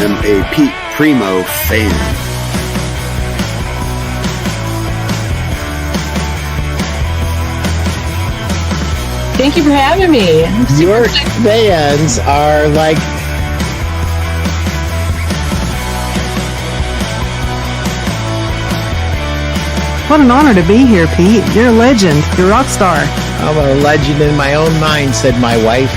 am a Pete Primeau fan. Thank you for having me. Your fans are like... What an honor to be here, Pete. You're a legend. You're a rock star. I'm a legend in my own mind, said my wife.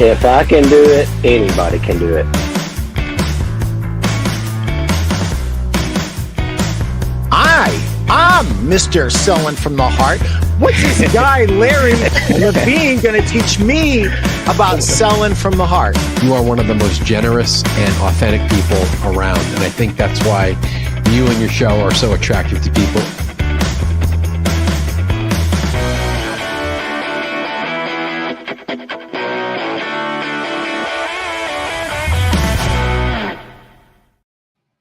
If I can do it, anybody can do it. I'm Mr. Selling from the Heart. What's this guy, Larry Levine, going to teach me about selling from the heart? You are one of the most generous and authentic people around, and I think that's why you and your show are so attractive to people.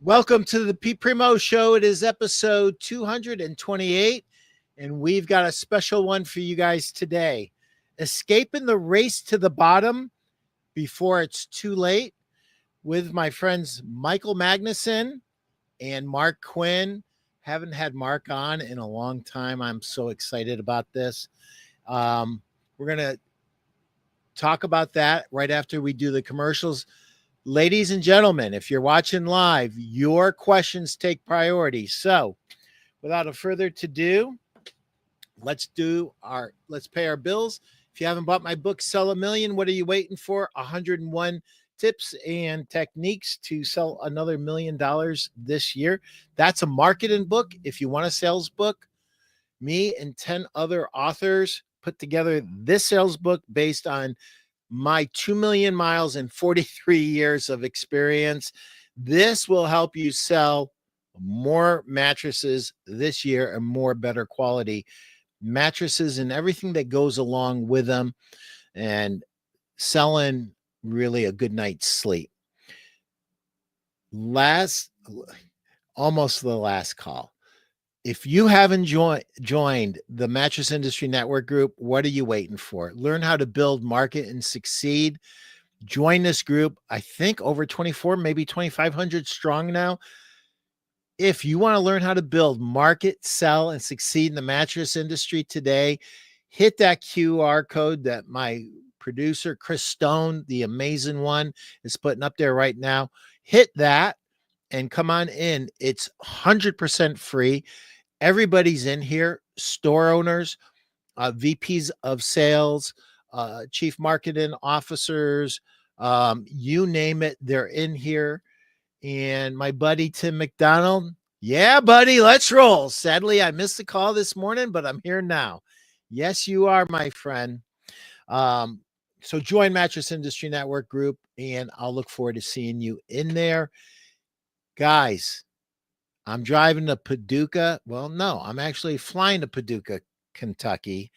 Welcome to the Pete Primeau Show. It is episode 228, and we've got a special one for you guys today. Escaping the race to the bottom before it's too late with my friends Michael Magnuson and Mark Quinn. Haven't had Mark on in a long time. I'm so excited about this. We're going to talk about that right after we do the commercials. Ladies and gentlemen, if you're watching live, your questions take priority. So without a further ado, let's pay our bills. If you haven't bought my book, Sell a Million, what are you waiting for? 101 tips and techniques to sell another $1 million this year. That's a marketing book. If you want a sales book, me and 10 other authors put together this sales book based on my 2 million miles and 43 years of experience. This will help you sell more mattresses this year and more better quality mattresses and everything that goes along with them, and selling really a good night's sleep. Almost the last call. If you haven't joined the Mattress Industry Network group, what are you waiting for? Learn how to build, market, and succeed. Join this group. I think over 24, maybe 2,500 strong now. If you want to learn how to build, market, sell, and succeed in the mattress industry today, hit that QR code that my producer, Chris Stone, the amazing one, is putting up there right now. Hit that and come on in. It's 100% free. Everybody's in here, store owners, VPs of sales, chief marketing officers, you name it, they're in here. And my buddy, Tim McDonald. Yeah, buddy, let's roll. Sadly, I missed the call this morning, but I'm here now. Yes, you are, my friend. So join Mattress Industry Network group, and I'll look forward to seeing you in there. Guys, I'm driving to Paducah. Well, no, I'm actually flying to Paducah, Kentucky.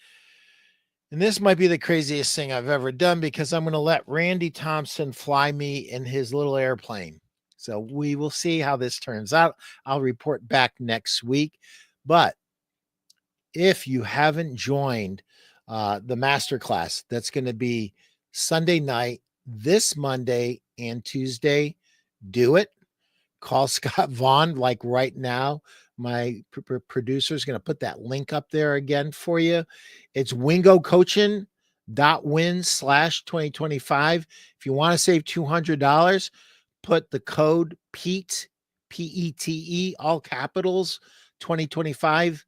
And this might be the craziest thing I've ever done because I'm going to let Randy Thompson fly me in his little airplane. So we will see how this turns out. I'll report back next week. But if you haven't joined the masterclass, that's going to be Sunday night, this Monday and Tuesday, do it. Call Scott Vaughn like right now. My producer is going to put that link up there again for you. It's wingocoaching.win/2025. If you want to save $200, put the code PETE, P-E-T-E, all capitals, 2025,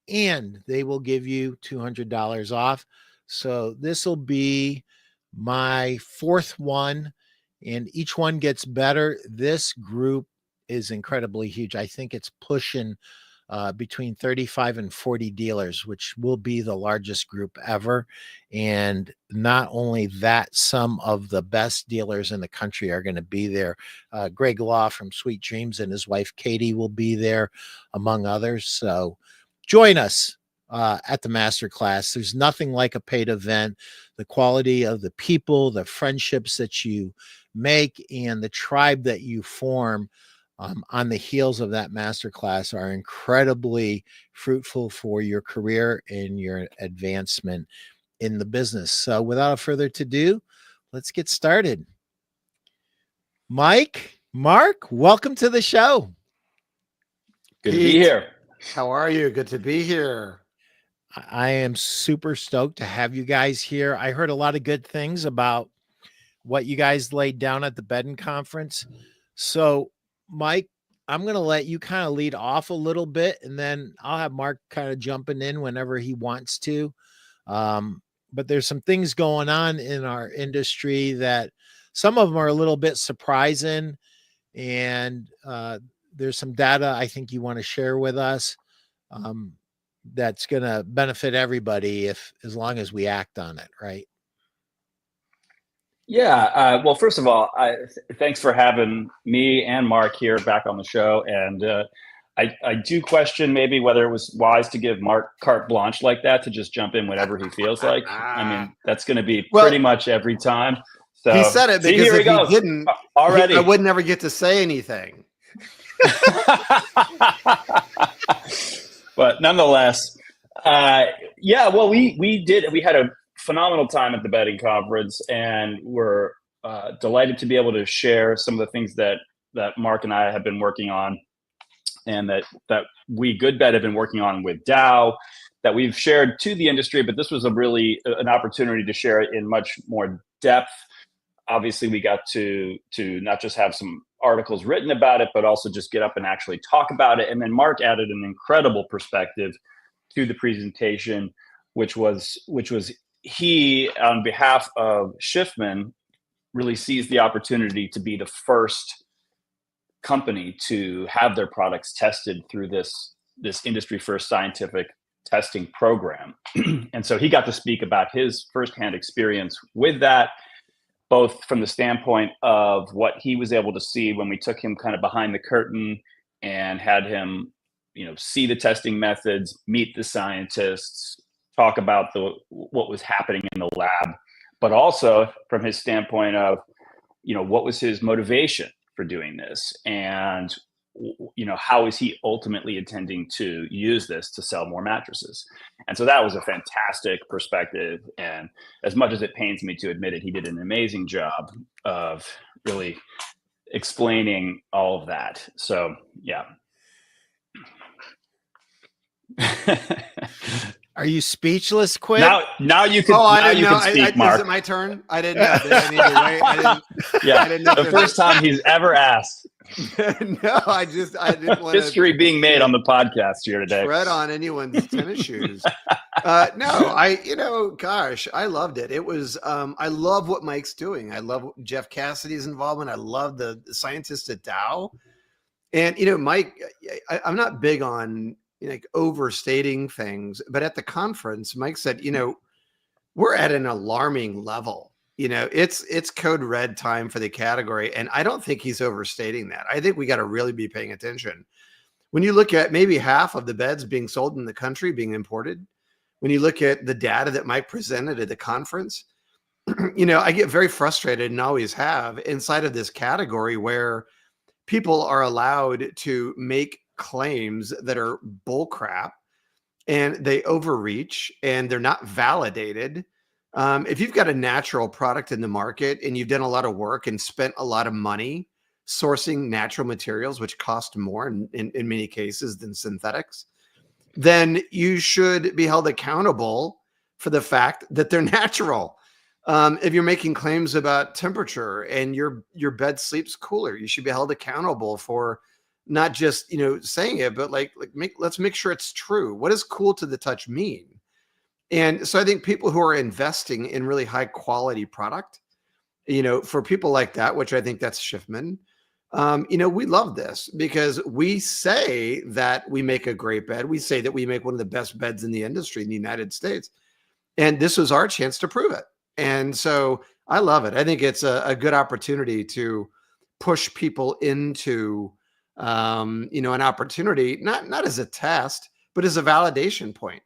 and they will give you $200 off. So this will be my fourth one, and each one gets better. This group is incredibly huge. I think it's pushing between 35 and 40 dealers, which will be the largest group ever. And not only that, some of the best dealers in the country are going to be there. Greg Law from Sweet Dreams and his wife, Katie, will be there, among others. So join us at the masterclass. There's nothing like a paid event. The quality of the people, the friendships that you make, and the tribe that you form on the heels of that masterclass are incredibly fruitful for your career and your advancement in the business. So without further ado, let's get started. Mark, welcome to the show. Good to be here. How are you? Good to be here. I am super stoked to have you guys here. I heard a lot of good things about what you guys laid down at the bedding conference. So, Mike, I'm going to let you kind of lead off a little bit, and then I'll have Mark kind of jumping in whenever he wants to. But there's some things going on in our industry that some of them are a little bit surprising, and there's some data I think you want to share with us. That's going to benefit everybody as long as we act on it, right? Yeah. Well, first of all, thanks for having me and Mark here back on the show. And I do question maybe whether it was wise to give Mark carte blanche like that to just jump in whenever he feels like. I mean, that's going to be pretty much every time. So he said it because if he didn't already, I would never get to say anything. But nonetheless, well, we had a phenomenal time at the bedding conference, and we're delighted to be able to share some of the things that Mark and I have been working on, and that we GoodBed have been working on with Dow, that we've shared to the industry. But this was an opportunity to share it in much more depth. Obviously, we got to not just have some articles written about it, but also just get up and actually talk about it. And then Mark added an incredible perspective to the presentation, which was he, on behalf of Shifman, really sees the opportunity to be the first company to have their products tested through this industry first scientific testing program. And so he got to speak about his firsthand experience with that, both from the standpoint of what he was able to see when we took him kind of behind the curtain and had him, see the testing methods, meet the scientists, talk about what was happening in the lab, but also from his standpoint of, what was his motivation for doing this, and how is he ultimately intending to use this to sell more mattresses. And so that was a fantastic perspective. And as much as it pains me to admit it, he did an amazing job of really explaining all of that. So, yeah. Are you speechless, Quinn? Now you can. I didn't know. Speak, Mark. Is it my turn? I didn't know. Did I need to wait? I didn't know the first time he's ever asked. No, I didn't want history being made on the podcast here today. Tread on anyone's tennis shoes. Gosh, I loved it. It was. I love what Mike's doing. I love Jeff Cassidy's involvement. I love the scientists at Dow, and Mike. I'm not big on overstating things, but at the conference, Mike said, we're at an alarming level. It's code red time for the category. And I don't think he's overstating that. I think we got to really be paying attention. When you look at maybe half of the beds being sold in the country being imported, when you look at the data that Mike presented at the conference, I get very frustrated and always have inside of this category where people are allowed to make claims that are bull crap and they overreach and they're not validated. If you've got a natural product in the market and you've done a lot of work and spent a lot of money sourcing natural materials, which cost more in many cases than synthetics, then you should be held accountable for the fact that they're natural. If you're making claims about temperature and your bed sleeps cooler, you should be held accountable for not just, saying it, but let's make sure it's true. What does cool to the touch mean? And so I think people who are investing in really high quality product, for people like that, which I think that's Shifman, we love this because we say that we make a great bed. We say that we make one of the best beds in the industry in the United States. And this was our chance to prove it. And so I love it. I think it's a good opportunity to push people into an opportunity, not as a test, but as a validation point,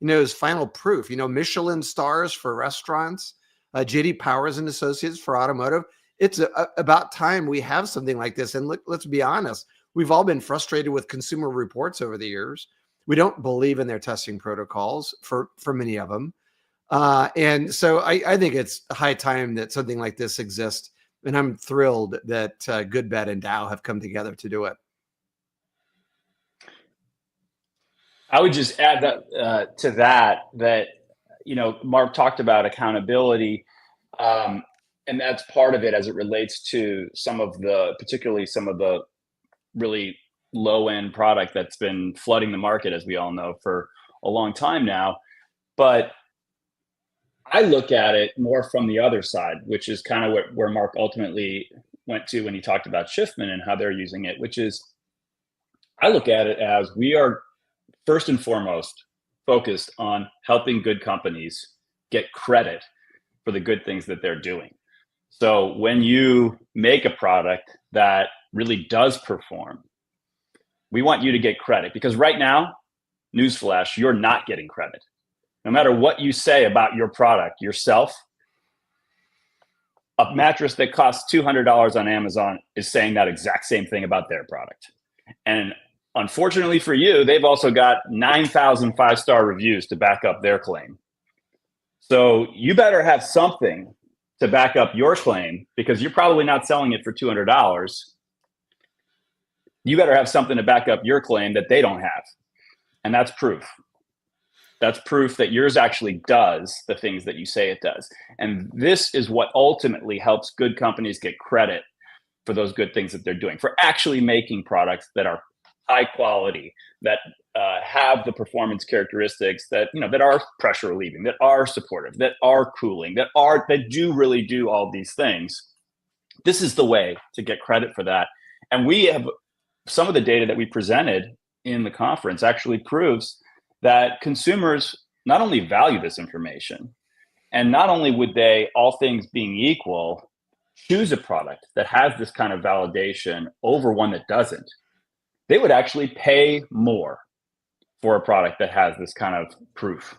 as final proof, Michelin stars for restaurants, JD Powers and Associates for automotive. It's about time we have something like this. And let's be honest, we've all been frustrated with Consumer Reports over the years. We don't believe in their testing protocols for many of them. And so I think it's high time that something like this exists. And I'm thrilled that GoodBed and Dow have come together to do it. I would just add that to that, you know, Mark talked about accountability. And that's part of it as it relates to particularly some of the really low end product that's been flooding the market, as we all know, for a long time now. But I look at it more from the other side, which is kind of where Mark ultimately went to when he talked about Shifman and how they're using it, which is, I look at it as we are first and foremost focused on helping good companies get credit for the good things that they're doing. So when you make a product that really does perform, we want you to get credit, because right now, newsflash, you're not getting credit. No matter what you say about your product yourself, a mattress that costs $200 on Amazon is saying that exact same thing about their product. And unfortunately for you, they've also got 9,000 5-star reviews to back up their claim. So you better have something to back up your claim, because you're probably not selling it for $200. You better have something to back up your claim that they don't have. And that's proof. That's proof that yours actually does the things that you say it does. And this is what ultimately helps good companies get credit for those good things that they're doing, for actually making products that are high quality, that have the performance characteristics that, you know, that are pressure relieving, that are supportive, that are cooling, that do really do all these things. This is the way to get credit for that. And we have some of the data that we presented in the conference actually proves that consumers not only value this information, and not only would they, all things being equal, choose a product that has this kind of validation over one that doesn't, they would actually pay more for a product that has this kind of proof.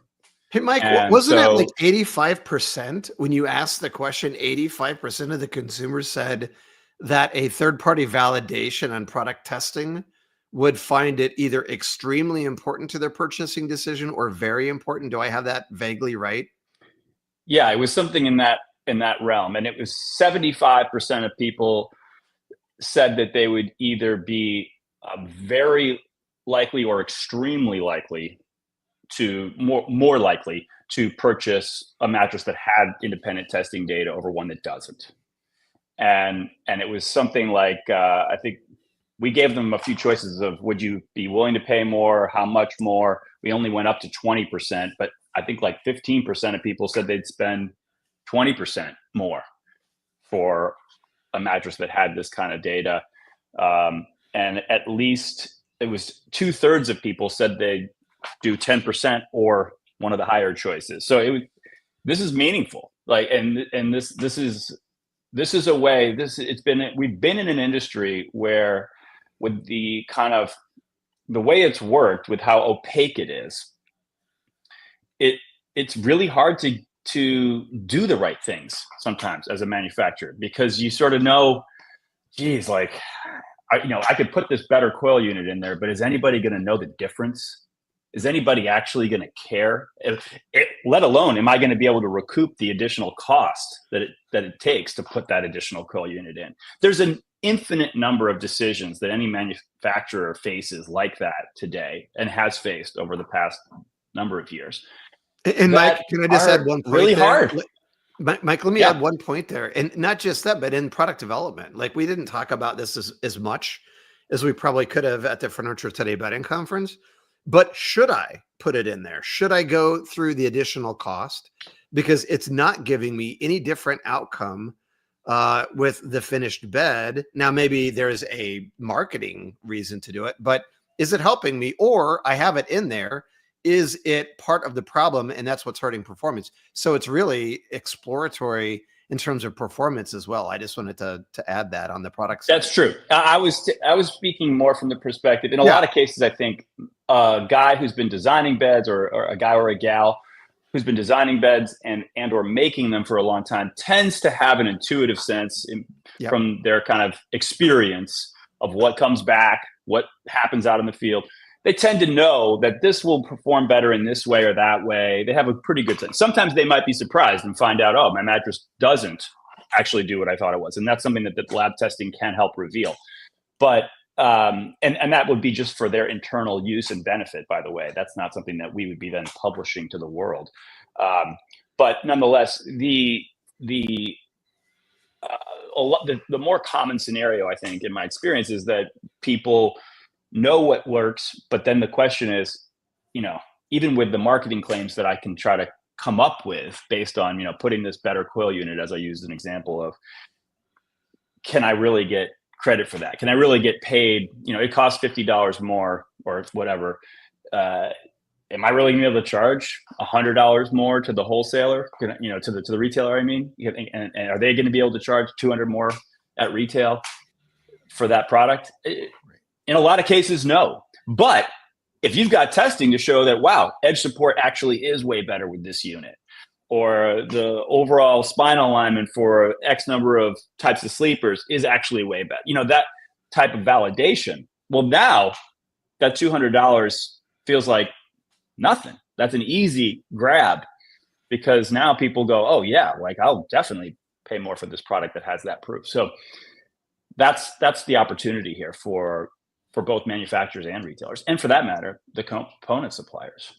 Hey, Mike, wasn't it like 85% when you asked the question? 85% of the consumers said that a third-party validation on product testing would find it either extremely important to their purchasing decision or very important. Do I have that vaguely right? Yeah, it was something in that realm, and it was 75% of people said that they would either be very likely or extremely likely to more likely to purchase a mattress that had independent testing data over one that doesn't. And it was something like, I think we gave them a few choices of, would you be willing to pay more? How much more? We only went up to 20%, but I think like 15% of people said they'd spend 20% more for a mattress that had this kind of data. And at least it was 2/3 of people said they'd do 10% or one of the higher choices. So this is meaningful. Like, and this is a way, we've been in an industry where, with the kind of the way it's worked, with how opaque it is, it's really hard to do the right things sometimes as a manufacturer, because you sort of know, geez, like, I could put this better coil unit in there, but is anybody going to know the difference? Is anybody actually going to care? Let alone, am I going to be able to recoup the additional cost that it takes to put that additional coil unit in? There's an infinite number of decisions that any manufacturer faces like that today, and has faced over the past number of years. And Mike, can I just add one point? Really there? hard. Mike, let me add one point there. And not just that, but in product development, like, we didn't talk about this as much as we probably could have at the Furniture Today Bedding Conference. But should I put it in there? Should I go through the additional cost? Because it's not giving me any different outcome with the finished bed. Now, maybe there's a marketing reason to do it, but is it helping me? Or I have it in there. Is it part of the problem? And that's what's hurting performance. So it's really exploratory in terms of performance as well. I just wanted to add that on the product side. That's true. I was speaking more from the perspective, in a lot of cases, I think a guy who's been designing beds, or a guy or a gal who's been designing beds and or making them for a long time, tends to have an intuitive sense from their kind of experience of what comes back, what happens out in the field. they tend to know that this will perform better in this way or that way. They have a pretty good sense. Sometimes they might be surprised and find out, oh, my mattress doesn't actually do what I thought it was. And that's something that the lab testing can help reveal. But and that would be just for their internal use and benefit, by the way. That's not something that we would be then publishing to the world. But nonetheless, the more common scenario, I think, in my experience, is that people know what works, but then the question is, even with the marketing claims that I can try to come up with based on, putting this better coil unit, as I used an example of, can I really get credit for that? Can I really get paid? It costs $50 more or whatever. Am I really gonna be able to charge $100 more to the wholesaler, to the retailer? I mean, and are they going to be able to charge $200 more at retail for that product? In a lot of cases, no. But if you've got testing to show that, wow, edge support actually is way better with this unit, or the overall spinal alignment for X number of types of sleepers is actually way better, that type of validation. Well, now that $200 feels like nothing. That's an easy grab, because now people go, oh yeah, like I'll definitely pay more for this product that has that proof. So that's the opportunity here for both manufacturers and retailers, and for that matter, the component suppliers.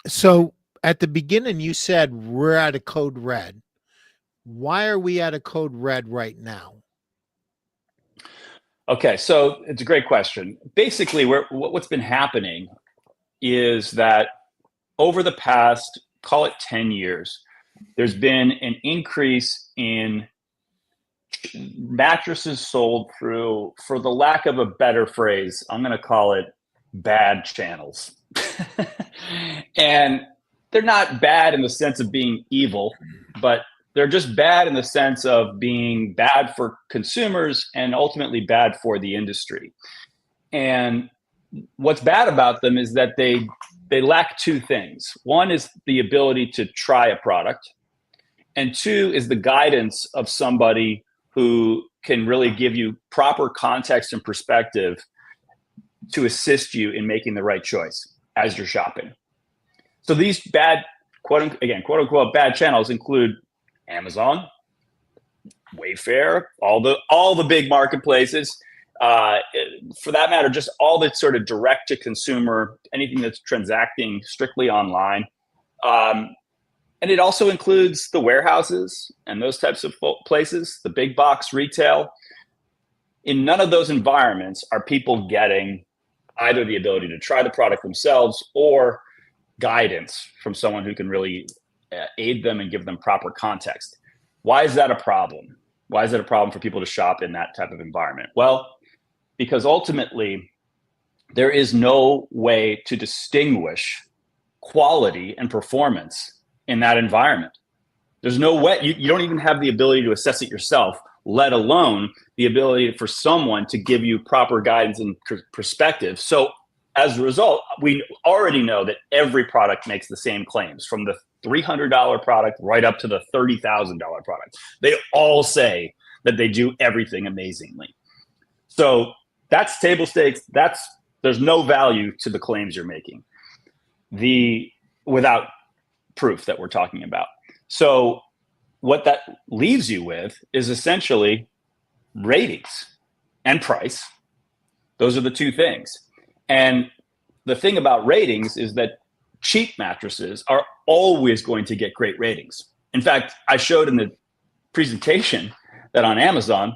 So at the beginning, you said we're at a code red. Why are we at a code red right now? Okay, so it's a great question. Basically, what's been happening is that over the past, call it 10 years, there's been an increase in mattresses sold through, for the lack of a better phrase, I'm going to call it bad channels. And they're not bad in the sense of being evil, but they're just bad in the sense of being bad for consumers and ultimately bad for the industry. And what's bad about them is that they lack two things. One is the ability to try a product, and two is the guidance of somebody who can really give you proper context and perspective to assist you in making the right choice as you're shopping. So these bad, quote unquote, bad channels include Amazon, Wayfair, all the big marketplaces. For that matter, just all the sort of direct to consumer, anything that's transacting strictly online. And it also includes the warehouses and those types of places, the big box retail. In none of those environments are people getting either the ability to try the product themselves or guidance from someone who can really aid them and give them proper context. Why is that a problem? Why is it a problem for people to shop in that type of environment? Well, because ultimately there is no way to distinguish quality and performance in that environment. There's no way, you don't even have the ability to assess it yourself, let alone the ability for someone to give you proper guidance and perspective. So as a result, we already know that every product makes the same claims, from the $300 product right up to the $30,000 product. They all say that they do everything amazingly. So that's table stakes. There's no value to the claims you're making, without proof that we're talking about. So what that leaves you with is essentially ratings and price. Those are the two things. And the thing about ratings is that cheap mattresses are always going to get great ratings. In fact, I showed in the presentation that on Amazon,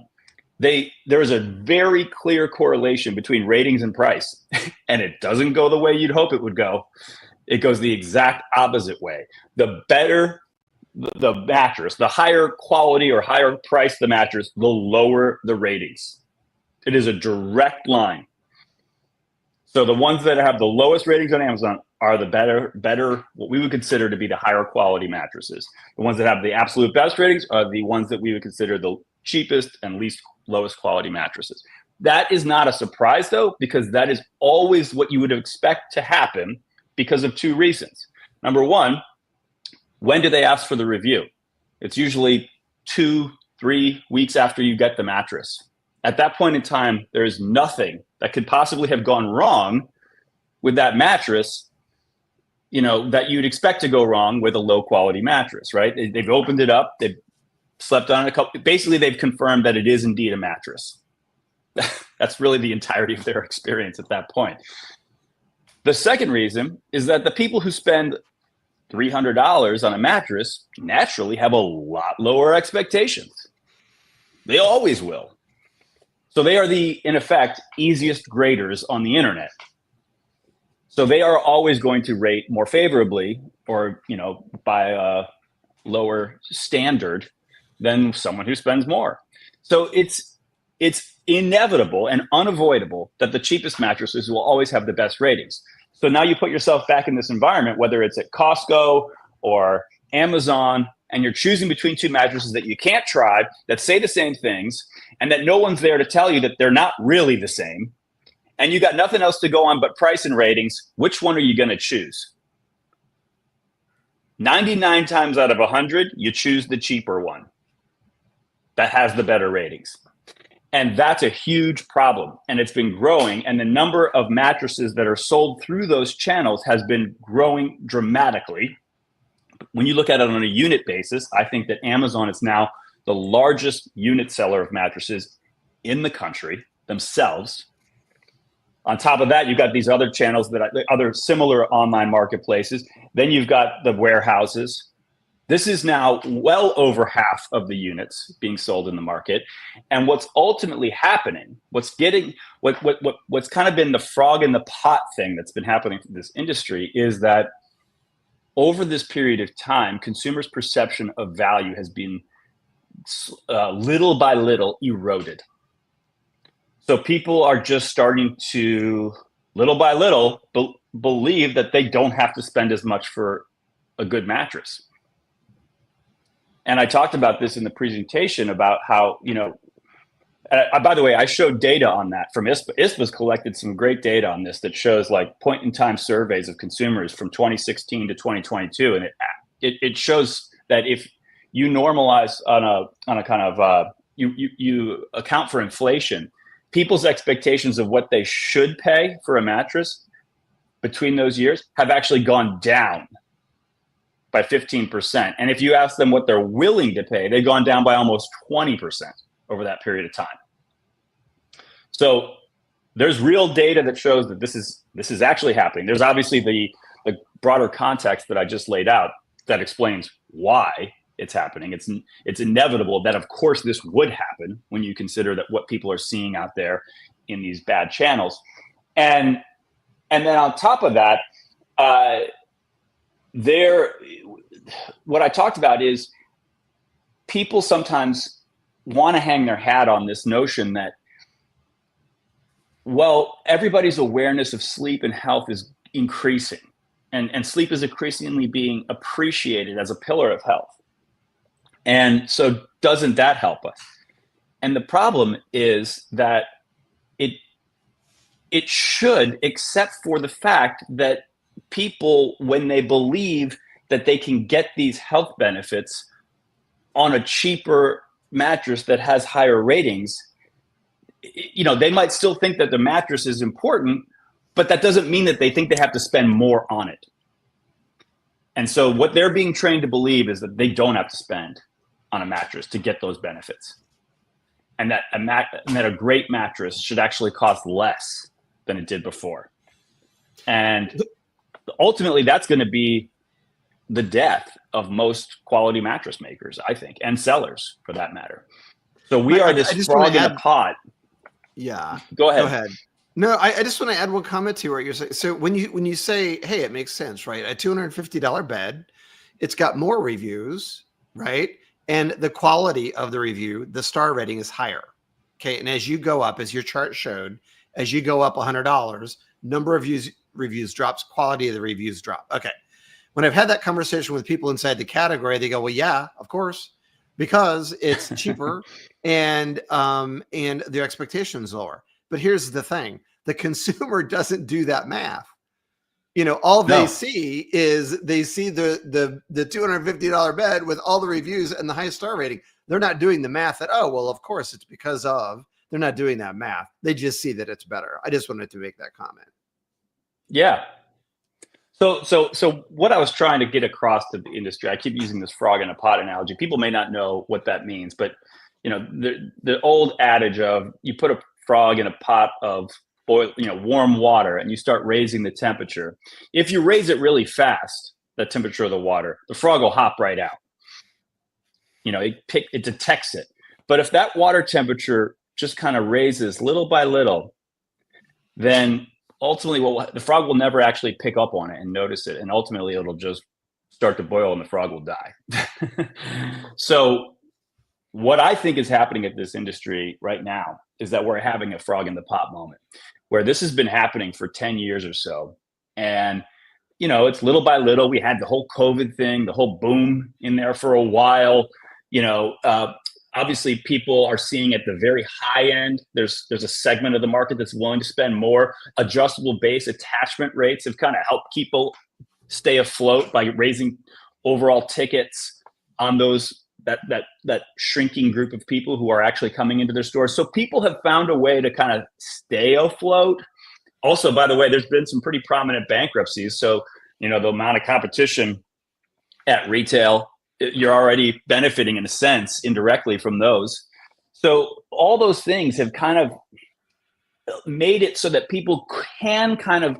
there is a very clear correlation between ratings and price. And it doesn't go the way you'd hope it would go. It goes the exact opposite way. The better the mattress, the higher quality or higher price the mattress, the lower the ratings. It is a direct line. So the ones that have the lowest ratings on Amazon are the better, what we would consider to be the higher quality mattresses. The ones that have the absolute best ratings are the ones that we would consider the cheapest and lowest quality mattresses. That is not a surprise though, because that is always what you would expect to happen because of two reasons. Number one, when do they ask for the review? It's usually 2-3 weeks after you get the mattress. At that point in time, there is nothing that could possibly have gone wrong with that mattress, that you'd expect to go wrong with a low quality mattress, right? They've opened it up. They've slept on it basically, they've confirmed that it is indeed a mattress. That's really the entirety of their experience at that point. The second reason is that the people who spend $300 on a mattress naturally have a lot lower expectations. They always will. So they are in effect, easiest graders on the internet. So they are always going to rate more favorably or, by a lower standard than someone who spends more. So it's inevitable and unavoidable that the cheapest mattresses will always have the best ratings. So now you put yourself back in this environment, whether it's at Costco or Amazon, and you're choosing between two mattresses that you can't try, that say the same things, and that no one's there to tell you that they're not really the same, and you got nothing else to go on but price and ratings. Which one are you going to choose? 99 times out of 100, you choose the cheaper one that has the better ratings. And that's a huge problem. And it's been growing. And the number of mattresses that are sold through those channels has been growing dramatically. When you look at it on a unit basis, I think that Amazon is now the largest unit seller of mattresses in the country themselves. On top of that, you've got these other channels, other similar online marketplaces. Then you've got the warehouses. This is now well over half of the units being sold in the market. And what's ultimately happening, what's kind of been the frog in the pot thing that's been happening for this industry is that over this period of time, consumers' perception of value has been little by little eroded. So people are just starting to, little by little, believe that they don't have to spend as much for a good mattress. And I talked about this in the presentation about how, by the way, I showed data on that from ISPA. ISPA's collected some great data on this that shows like point in time surveys of consumers from 2016 to 2022. And it shows that if you normalize on a kind of, you account for inflation, people's expectations of what they should pay for a mattress between those years have actually gone down by 15%. And if you ask them what they're willing to pay, they've gone down by almost 20% over that period of time. So there's real data that shows that this is actually happening. There's obviously the broader context that I just laid out that explains why it's happening. It's inevitable that, of course, this would happen when you consider that what people are seeing out there in these bad channels. And then on top of that, what I talked about is people sometimes want to hang their hat on this notion that, well, everybody's awareness of sleep and health is increasing, and sleep is increasingly being appreciated as a pillar of health. And so doesn't that help us? And the problem is that it should, except for the fact that people, when they believe that they can get these health benefits on a cheaper mattress that has higher ratings, they might still think that the mattress is important, but that doesn't mean that they think they have to spend more on it. And so what they're being trained to believe is that they don't have to spend on a mattress to get those benefits. And that a great mattress should actually cost less than it did before. And ultimately, that's going to be the death of most quality mattress makers, I think, and sellers for that matter. So we are this frog in a pot. Yeah. Go ahead. No, I just want to add one comment to what you're saying. So when you say, hey, it makes sense, right? A $250 bed, it's got more reviews, right? And the quality of the review, the star rating is higher. Okay. And as you go up, as your chart showed, as you go up $100, number of reviews drops, quality of the reviews drop. Okay. When I've had that conversation with people inside the category, they go, well, yeah, of course, because it's cheaper and the expectations lower. But here's the thing. The consumer doesn't do that math. All they see is the $250 bed with all the reviews and the high star rating. They're not doing the math that, oh, well, of course, it's because of They're not doing that math. They just see that it's better. I just wanted to make that comment. Yeah. So what I was trying to get across to the industry, I keep using this frog in a pot analogy. People may not know what that means, but the old adage of you put a frog in a pot of warm water and you start raising the temperature. If you raise it really fast, the temperature of the water, the frog will hop right out. It detects it. But if that water temperature just kind of raises little by little, then ultimately the frog will never actually pick up on it and notice it. And ultimately it'll just start to boil and the frog will die. So what I think is happening at this industry right now is that we're having a frog in the pot moment where this has been happening for 10 years or so. And, it's little by little. We had the whole COVID thing, the whole boom in there for a while. Obviously, people are seeing at the very high end. There's a segment of the market that's willing to spend more. Adjustable base attachment rates have kind of helped people stay afloat by raising overall tickets on that shrinking group of people who are actually coming into their stores. So people have found a way to kind of stay afloat. Also, by the way, there's been some pretty prominent bankruptcies. So, the amount of competition at retail, you're already benefiting in a sense indirectly from those. So all those things have kind of made it so that people can kind of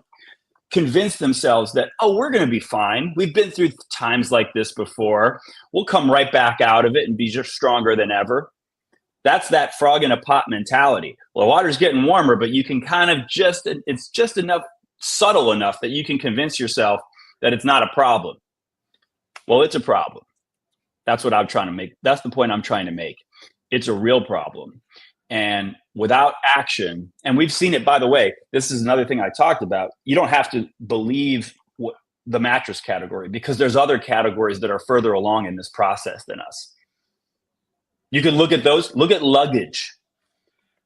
convince themselves that, we're going to be fine. We've been through times like this before. We'll come right back out of it and be just stronger than ever. That's that frog in a pot mentality. Well, the water's getting warmer, but you can kind of it's just enough, subtle enough that you can convince yourself that it's not a problem. Well, it's a problem. That's what I'm trying to make. That's the point I'm trying to make. It's a real problem. And without action, and we've seen it, by the way, this is another thing I talked about. You don't have to believe the mattress category because there's other categories that are further along in this process than us. You can look at those. Look at luggage.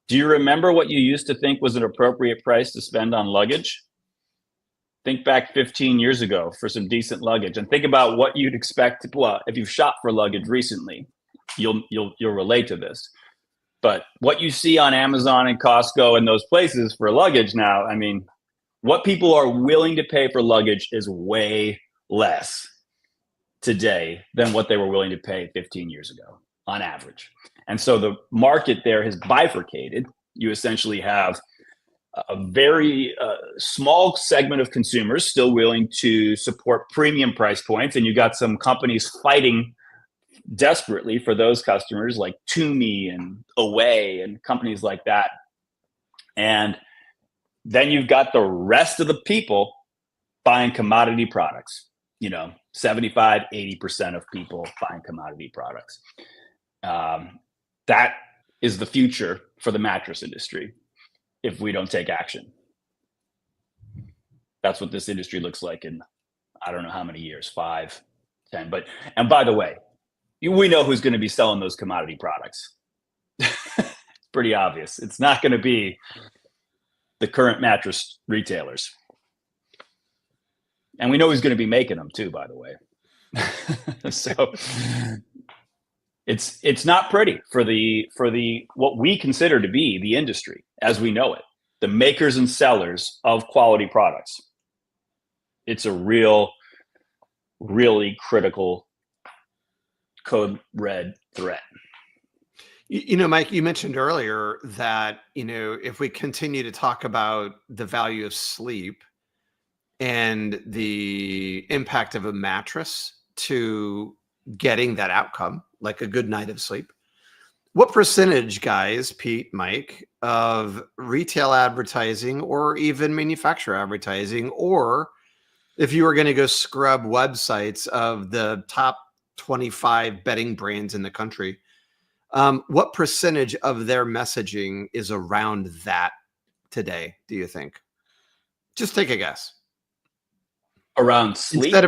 Do you remember what you used to think was an appropriate price to spend on luggage? Think back 15 years ago for some decent luggage, and think about what you'd expect. Well, if you've shopped for luggage recently, you'll relate to this. But what you see on Amazon and Costco and those places for luggage now, I mean, what people are willing to pay for luggage is way less today than what they were willing to pay 15 years ago on average. And so the market there has bifurcated. You essentially have a very small segment of consumers still willing to support premium price points. And you got some companies fighting desperately for those customers like Tumi and Away and companies like that. And then you've got the rest of the people buying commodity products. 75, 80% of people buying commodity products. That is the future for the mattress industry if we don't take action. That's what this industry looks like in, I don't know how many years, 5, 10. And by the way, we know who's going to be selling those commodity products. It's pretty obvious. It's not going to be the current mattress retailers. And we know who's going to be making them too, by the way. So it's not pretty for the what we consider to be the industry as we know it, the makers and sellers of quality products. It's a really critical code red threat. Mike, you mentioned earlier that, if we continue to talk about the value of sleep and the impact of a mattress to getting that outcome, like a good night of sleep, what percentage, guys, Pete, Mike, of retail advertising or even manufacturer advertising, or if you were going to go scrub websites of the top 25 bedding brands in the country, what percentage of their messaging is around that today, do you think? Just take a guess. Around sleep? Instead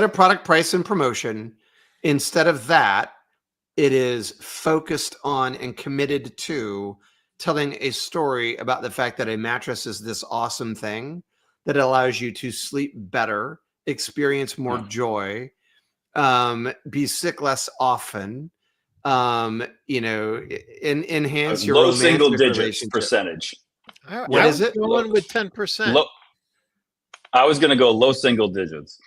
of product price and promotion, instead of that, it is focused on and committed to telling a story about the fact that a mattress is this awesome thing that allows you to sleep better, experience more joy, be sick less often, enhance your low romantic single digits relationship. percentage. What is it? Going with 10%. I was going to go low single digits.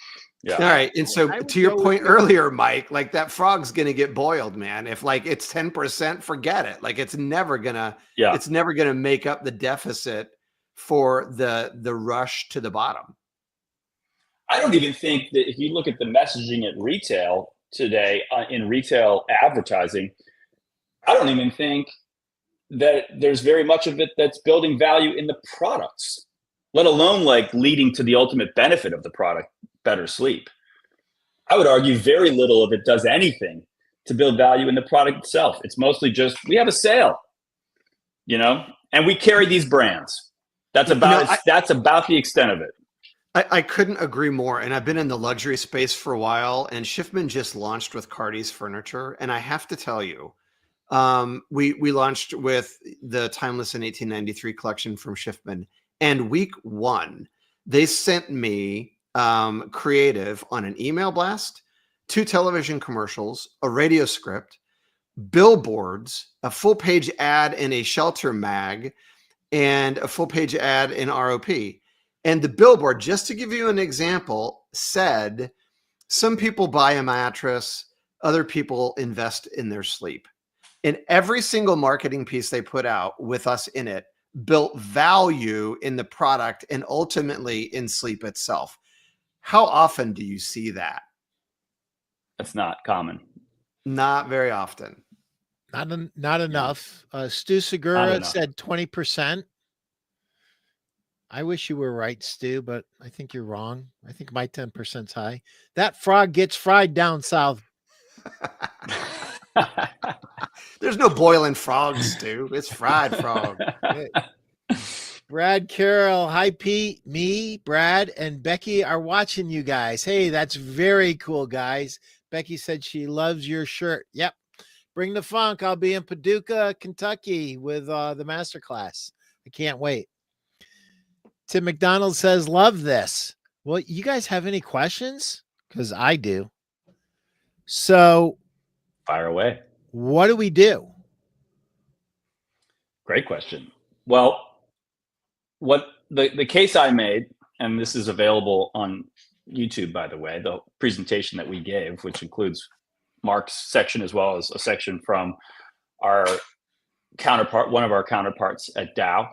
Yeah. All right. And so I would to your go point with- earlier, Mike, like that frog's going to get boiled, man. If like it's 10%, forget it. Like it's never going to make up the deficit for the rush to the bottom. I don't even think that if you look at the messaging at retail today in retail advertising, I don't even think that there's very much of it that's building value in the products, let alone like leading to the ultimate benefit of the product, better sleep. I would argue very little of it does anything to build value in the product itself. It's mostly just, we have a sale, and we carry these brands. That's about that's about the extent of it. I couldn't agree more. And I've been in the luxury space for a while, and Shifman just launched with Cardi's Furniture. And I have to tell you, we launched with the Timeless in 1893 collection from Shifman. And week 1, they sent me creative on an email blast, 2 television commercials, a radio script, billboards, a full page ad in a shelter mag, and a full page ad in ROP. And the billboard, just to give you an example, said, some people buy a mattress, other people invest in their sleep. And every single marketing piece they put out with us in it built value in the product and ultimately in sleep itself. How often do you see that? That's not common. Not very often. Not enough. Stu Segura said 20%. I wish you were right, Stu, but I think you're wrong. I think my 10%'s high. That frog gets fried down south. There's no boiling frogs, Stu. It's fried frog. Brad Carroll, hi Pete, me, Brad, and Becky are watching you guys. Hey, that's very cool, guys. Becky said she loves your shirt. Yep. Bring the funk. I'll be in Paducah, Kentucky with the masterclass. I can't wait. Tim McDonald says, love this. Well, you guys have any questions? Because I do. So fire away. What do we do? Great question. Well, what the case I made, and this is available on YouTube, by the way, the presentation that we gave, which includes Mark's section as well as a section from our counterpart, one of our counterparts at Dow.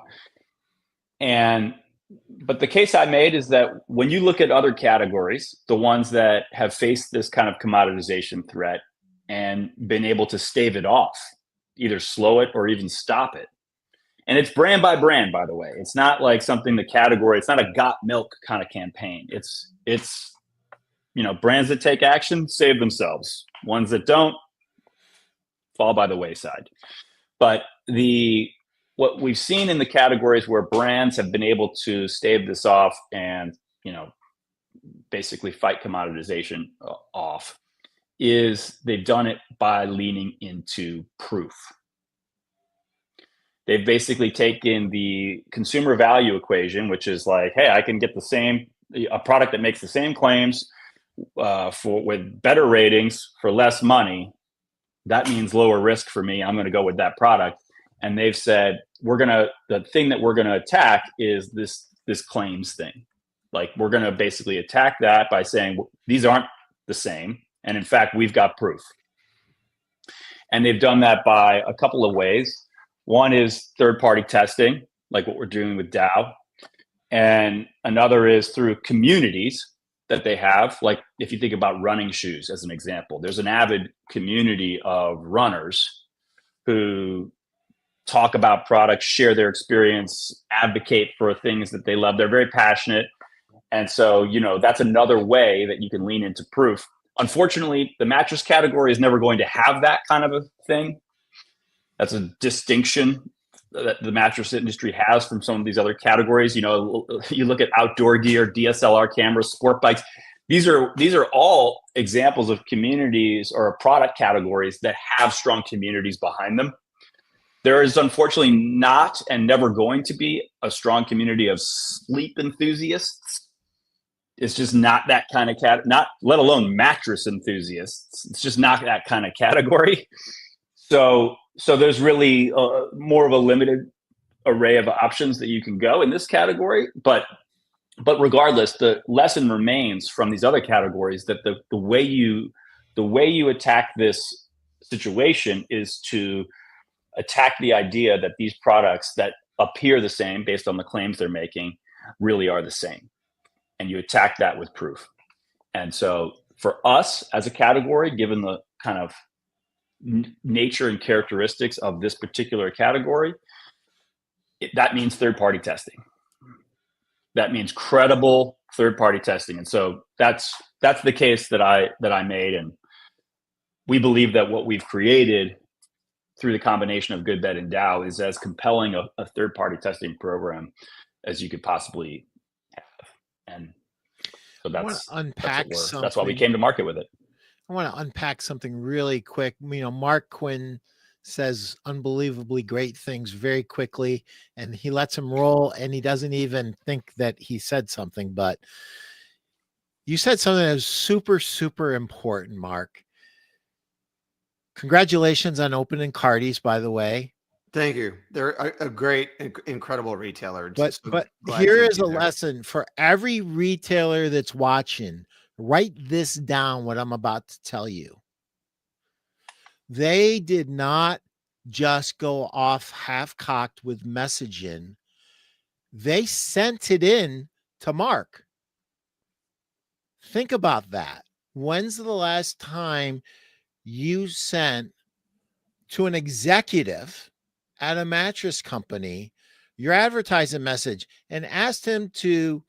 But the case I made is that when you look at other categories, the ones that have faced this kind of commoditization threat and been able to stave it off, either slow it or even stop it. And it's brand by brand, by the way. It's not like something the category, it's not a got milk kind of campaign. It's brands that take action save themselves. Ones that don't fall by the wayside. But what we've seen in the categories where brands have been able to stave this off and, basically fight commoditization off is they've done it by leaning into proof. They've basically taken the consumer value equation, which is like, hey, I can get a product that makes the same claims with better ratings for less money. That means lower risk for me. I'm going to go with that product. And they've said, the thing that we're going to attack is this claims thing. Like, we're going to basically attack that by saying these aren't the same. And in fact, we've got proof. And they've done that by a couple of ways. One is third-party testing, like what we're doing with Dow. And another is through communities that they have. Like, if you think about running shoes as an example, there's an avid community of runners who talk about products, share their experience, advocate for things that they love. They're very passionate. And so, that's another way that you can lean into proof. Unfortunately, the mattress category is never going to have that kind of a thing. That's a distinction that the mattress industry has from some of these other categories. You look at outdoor gear, DSLR cameras, sport bikes. These are all examples of communities or product categories that have strong communities behind them. There is unfortunately not and never going to be a strong community of sleep enthusiasts. It's just not that kind of not let alone mattress enthusiasts. It's just not that kind of category. So there's really more of a limited array of options that you can go in this category, but regardless, the lesson remains from these other categories that the way you attack this situation is to attack the idea that these products that appear the same based on the claims they're making really are the same, and you attack that with proof. And so for us as a category, given the kind of nature and characteristics of this particular category, that means third-party testing. That means credible third-party testing. And so that's the case that I made. And we believe that what we've created through the combination of GoodBed and Dow is as compelling a third-party testing program as you could possibly have. And so that's why we came to market with it. I want to unpack something really quick. Mark Quinn says unbelievably great things very quickly, and he lets him roll, and he doesn't even think that he said something. But you said something that was super, super important, Mark. Congratulations on opening Cardi's, by the way. Thank you. They're a great, incredible retailer. But here is a lesson for every retailer that's watching. Write this down, what I'm about to tell you. They did not just go off half-cocked with messaging. They sent it in to Mark. Think about that. When's the last time you sent to an executive at a mattress company your advertising message and asked him to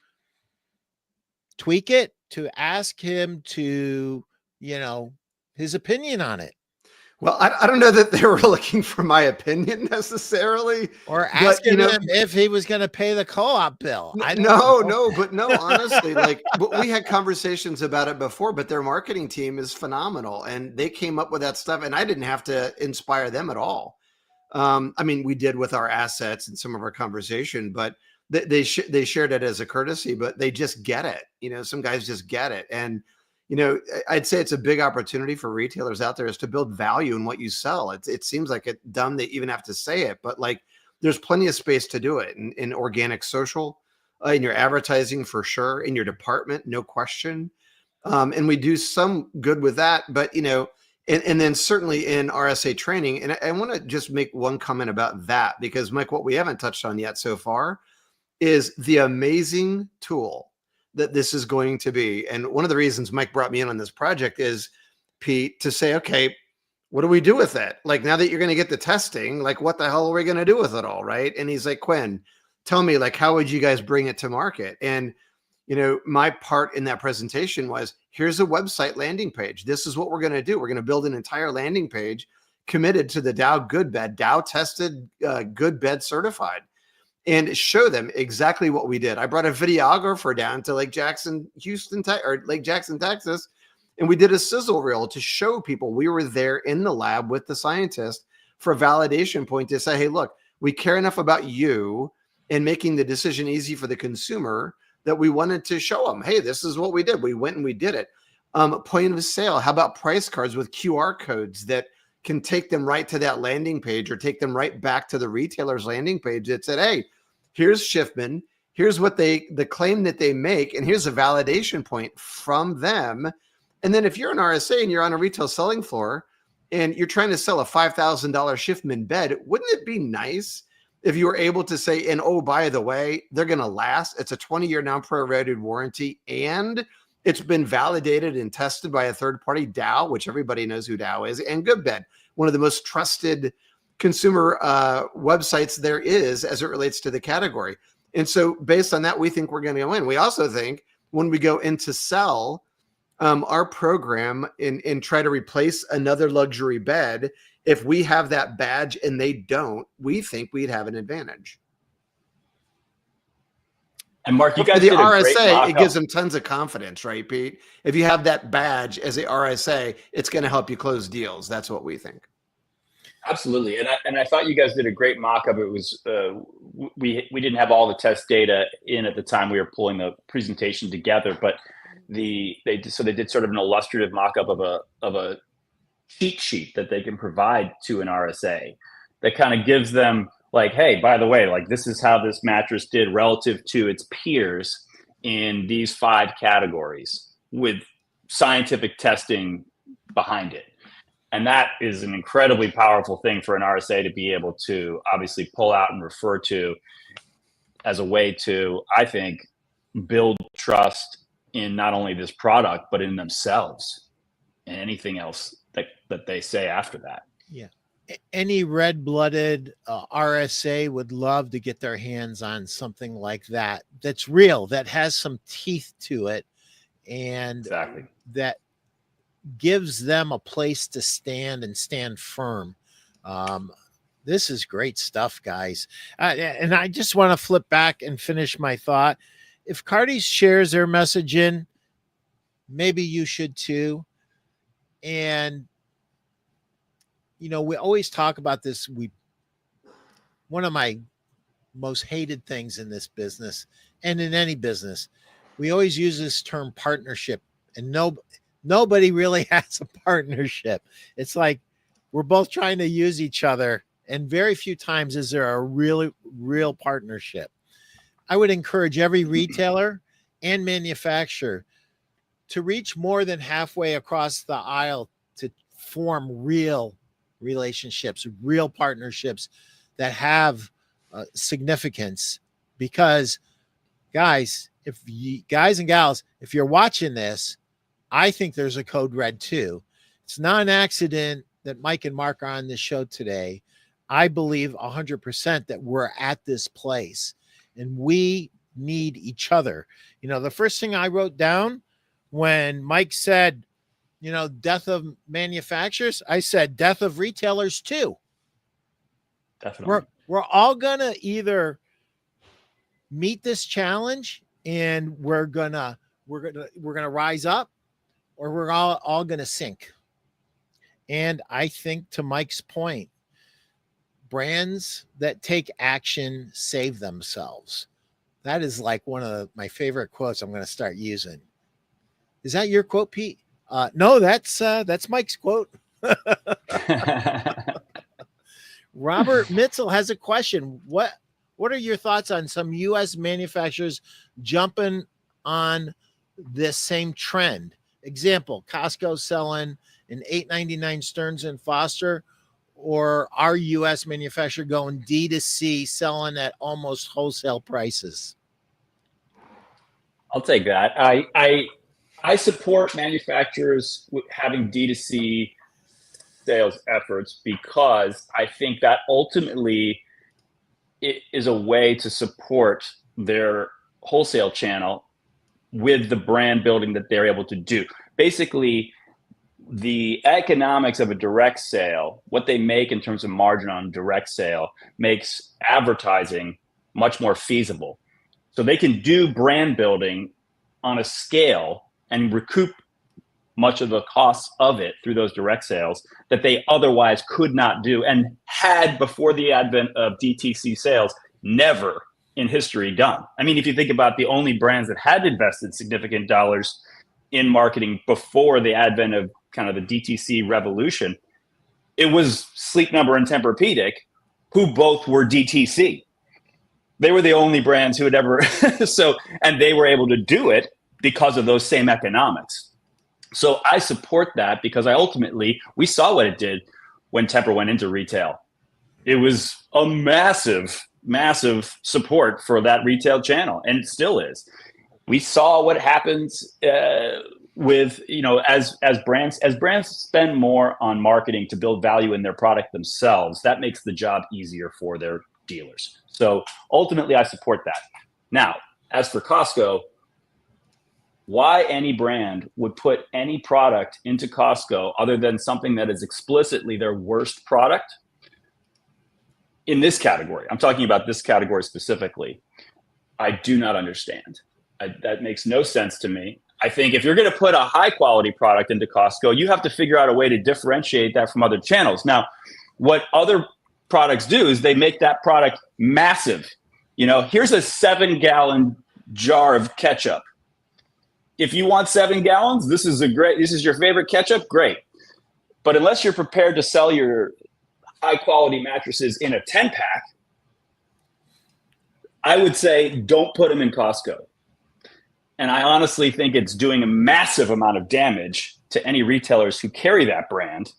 tweak it, to ask him to, his opinion on it? Well, I don't know that they were looking for my opinion necessarily, or asking him if he was going to pay the co-op bill. Honestly, but we had conversations about it before, but their marketing team is phenomenal and they came up with that stuff and I didn't have to inspire them at all. We did with our assets and some of our conversation, but they shared it as a courtesy, but they just get it. Some guys just get it. And, I'd say it's a big opportunity for retailers out there is to build value in what you sell. It seems like it's dumb they even have to say it, but there's plenty of space to do it in organic social, in your advertising for sure, in your department, no question. And we do some good with that, but, and then certainly in RSA training. And I want to just make one comment about that because, Mike, what we haven't touched on yet so far is the amazing tool that this is going to be. And one of the reasons Mike brought me in on this project is, Pete, to say, okay, what do we do with it? Now that you're going to get the testing, what the hell are we going to do with it all, right? And he's like, Quinn, tell me, how would you guys bring it to market? And, my part in that presentation was, here's a website landing page. This is what we're going to do. We're going to build an entire landing page committed to the Dow GoodBed, Dow tested, GoodBed certified, and show them exactly what we did. I brought a videographer down to Lake Jackson, Texas, and we did a sizzle reel to show people we were there in the lab with the scientist for a validation point to say, hey, look, we care enough about you and making the decision easy for the consumer that we wanted to show them, hey, this is what we did. We went and we did it. Point of sale. How about price cards with QR codes that can take them right to that landing page or take them right back to the retailer's landing page that said, hey, here's Shifman, here's what the claim that they make, and here's a validation point from them. And then if you're an RSA and you're on a retail selling floor and you're trying to sell a $5,000 Shifman bed, wouldn't it be nice if you were able to say, and oh, by the way, they're going to last. It's a 20-year non-prorated warranty, and it's been validated and tested by a third party, Dow, which everybody knows who Dow is, and GoodBed, one of the most trusted consumer websites there is as it relates to the category. And so based on that, we think we're going to win. We also think when we go into sell our program and try to replace another luxury bed, if we have that badge and they don't, we think we'd have an advantage. And Mark, you guys the did RSA, it gives them tons of confidence, right, Pete? If you have that badge as a RSA, it's going to help you close deals. That's what we think. Absolutely, and I thought you guys did a great mock-up. It was we didn't have all the test data in at the time we were pulling the presentation together, but they did sort of an illustrative mock-up of a cheat sheet that they can provide to an RSA that kind of gives them like, hey, by the way, like this is how this mattress did relative to its peers in these 5 categories with scientific testing behind it. And that is an incredibly powerful thing for an RSA to be able to obviously pull out and refer to as a way to, I think, build trust in not only this product, but in themselves and anything else that they say after that. Yeah. Any red-blooded RSA would love to get their hands on something like that. That's real, that has some teeth to it, and exactly. that gives them a place to stand and stand firm. This is great stuff, guys. And I just want to flip back and finish my thought. If Cardi shares their message in, maybe you should too. And you know, we always talk about this. One of my most hated things in this business and in any business, we always use this term partnership, and nobody really has a partnership. It's like we're both trying to use each other, and very few times is there a really real partnership. I would encourage every retailer and manufacturer to reach more than halfway across the aisle to form real relationships, real partnerships that have significance. Because guys and gals, if you're watching this, I think there's a code red too. It's not an accident that Mike and Mark are on this show today. I believe 100% that we're at this place and we need each other. You know, the first thing I wrote down when Mike said, you know, death of manufacturers, I said death of retailers too. Definitely. We're all gonna either meet this challenge and we're gonna rise up, or we're all gonna sink. And I think, to Mike's point, brands that take action save themselves. That is like one of my favorite quotes I'm going to start using. Is that your quote, Pete? No, that's Mike's quote. Robert Mitchell has a question. What are your thoughts on some U.S. manufacturers jumping on this same trend? Example, Costco selling an $8.99 Stearns & Foster, or our U.S. manufacturer going D2C, selling at almost wholesale prices? I'll take that. I support manufacturers having D2C sales efforts because I think that ultimately it is a way to support their wholesale channel with the brand building that they're able to do. Basically, the economics of a direct sale, what they make in terms of margin on direct sale, makes advertising much more feasible. So they can do brand building on a scale and recoup much of the costs of it through those direct sales that they otherwise could not do, and had, before the advent of DTC sales, never in history done. I mean, if you think about the only brands that had invested significant dollars in marketing before the advent of kind of the DTC revolution, it was Sleep Number and Tempur-Pedic, who both were DTC. They were the only brands who had ever and they were able to do it because of those same economics. So I support that because we saw what it did when Tempur went into retail. It was a massive, massive support for that retail channel, and it still is. We saw what happens with, you know, as brands spend more on marketing to build value in their product themselves, that makes the job easier for their dealers. So ultimately, I support that. Now, as for Costco, why any brand would put any product into Costco other than something that is explicitly their worst product in this category, I'm talking about this category specifically, I do not understand. That makes no sense to me. I think if you're going to put a high quality product into Costco, you have to figure out a way to differentiate that from other channels. Now, what other products do is they make that product massive. You know, here's a 7-gallon jar of ketchup. If you want 7 gallons, this is your favorite ketchup, great. But unless you're prepared to sell your high quality mattresses in a 10-pack, I would say don't put them in Costco. And I honestly think it's doing a massive amount of damage to any retailers who carry that brand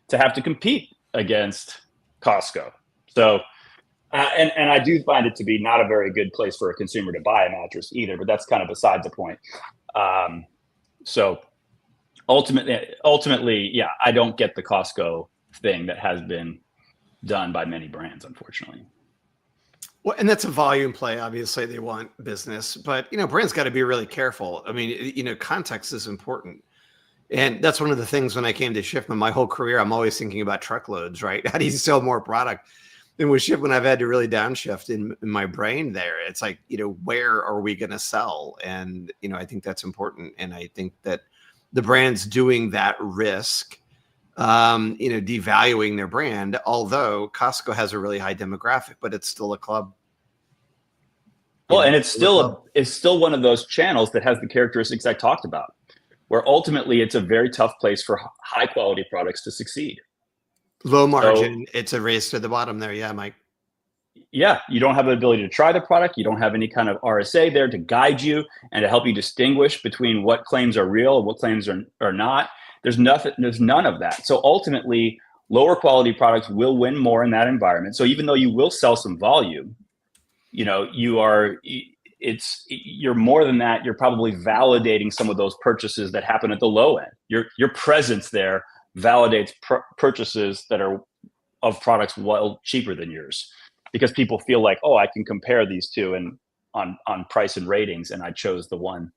to have to compete against Costco. So, and I do find it to be not a very good place for a consumer to buy a mattress either, but that's kind of beside the point. So ultimately, yeah, I don't get the Costco thing that has been done by many brands, unfortunately. Well, and that's a volume play. Obviously, they want business, but brands got to be really careful. I mean, context is important, and that's one of the things when I came to Shifman. My whole career, I'm always thinking about truckloads, right? How do you sell more product? And with Shifman, I've had to really downshift in my brain. There, it's like where are we going to sell? And I think that's important, and I think that the brands doing that risk. Devaluing their brand, although Costco has a really high demographic, but it's still a club. Well, and it's still one of those channels that has the characteristics I talked about, where ultimately it's a very tough place for high quality products to succeed. Low margin, it's a race to the bottom there. Yeah, Mike. Yeah, you don't have the ability to try the product. You don't have any kind of RSA there to guide you and to help you distinguish between what claims are real and what claims are not. There's none of that. So ultimately, lower quality products will win more in that environment. So even though you will sell some volume, you're more than that. You're probably validating some of those purchases that happen at the low end. Your presence there validates purchases that are of products well cheaper than yours, because people feel like, oh, I can compare these two and on price and ratings, and I chose the one.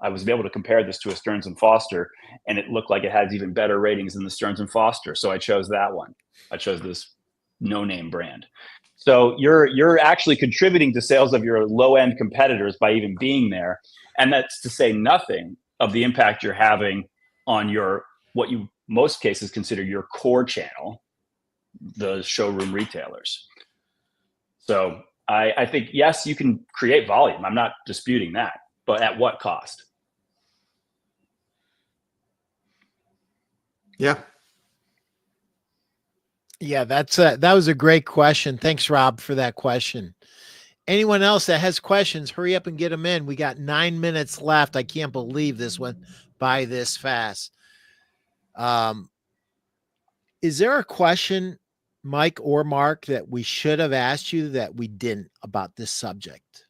I was able to compare this to a Stearns & Foster, and it looked like it has even better ratings than the Stearns & Foster. So I chose that one. I chose this no-name brand. So you're actually contributing to sales of your low-end competitors by even being there. And that's to say nothing of the impact you're having on what you most cases consider your core channel, the showroom retailers. So I think, yes, you can create volume. I'm not disputing that. But at what cost? Yeah. Yeah, that was a great question. Thanks, Rob, for that question. Anyone else that has questions, hurry up and get them in. We got 9 minutes left. I can't believe this went by this fast. Is there a question, Mike or Mark, that we should have asked you that we didn't about this subject?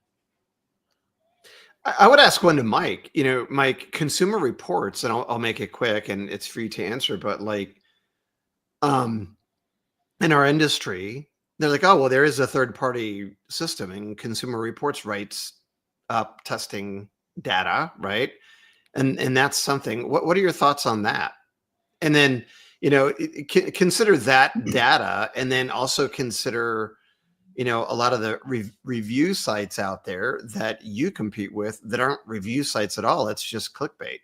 I would ask one to Mike. Mike, Consumer Reports, and I'll make it quick and it's free to answer. But in our industry, they're like, oh, well, there is a third-party system, and Consumer Reports writes up testing data, right? And that's something. What are your thoughts on that? And then consider that data, and then also consider. A lot of the review sites out there that you compete with that aren't review sites at all. It's just clickbait.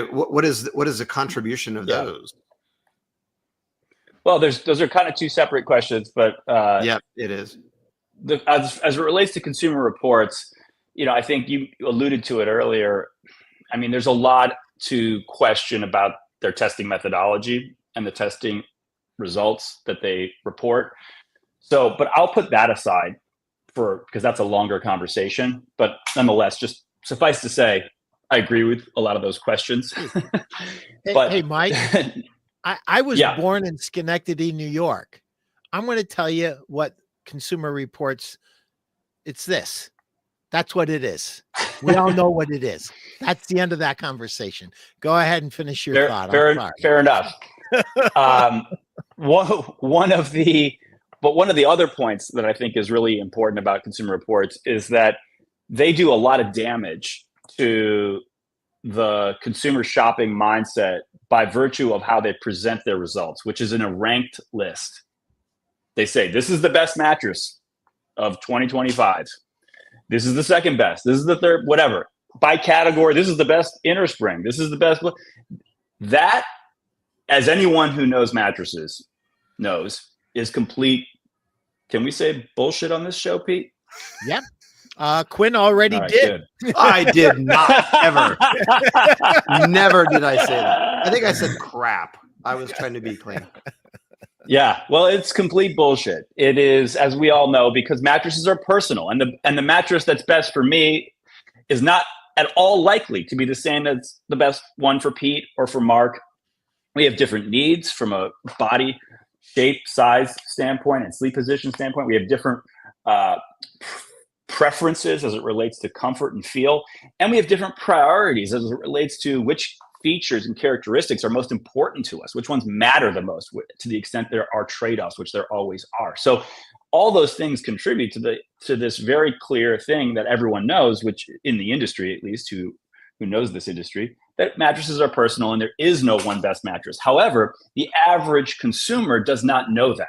What is the contribution of those? Well, those are kind of two separate questions, but yeah, it is. As it relates to Consumer Reports, I think you alluded to it earlier. I mean, there's a lot to question about their testing methodology and the testing results that they report. So, but I'll put that aside because that's a longer conversation. But nonetheless, just suffice to say, I agree with a lot of those questions. Hey, Mike, I was born in Schenectady, New York. I'm going to tell you what Consumer Reports. It's this. That's what it is. We all know what it is. That's the end of that conversation. Go ahead and finish your thought. Fair enough. One of the other points that I think is really important about Consumer Reports is that they do a lot of damage to the consumer shopping mindset by virtue of how they present their results, which is in a ranked list. They say, this is the best mattress of 2025. This is the second best. This is the third, whatever. By category, this is the best inner spring. This is the best. That, as anyone who knows mattresses knows, is complete. Can we say bullshit on this show, Pete? Yep. Quinn already did. Good. I did not ever. Never did I say that. I think I said crap. I was trying to be clean. Yeah, well, it's complete bullshit. It is, as we all know, because mattresses are personal, and the mattress that's best for me is not at all likely to be the same as the best one for Pete or for Mark. We have different needs from a body shape, size standpoint, and sleep position standpoint. We have different preferences as it relates to comfort and feel, and we have different priorities as it relates to which features and characteristics are most important to us, which ones matter the most, to the extent there are trade-offs, which there always are. So all those things contribute to this very clear thing that everyone knows, which in the industry, at least who knows this industry, that mattresses are personal and there is no one best mattress. However, the average consumer does not know that.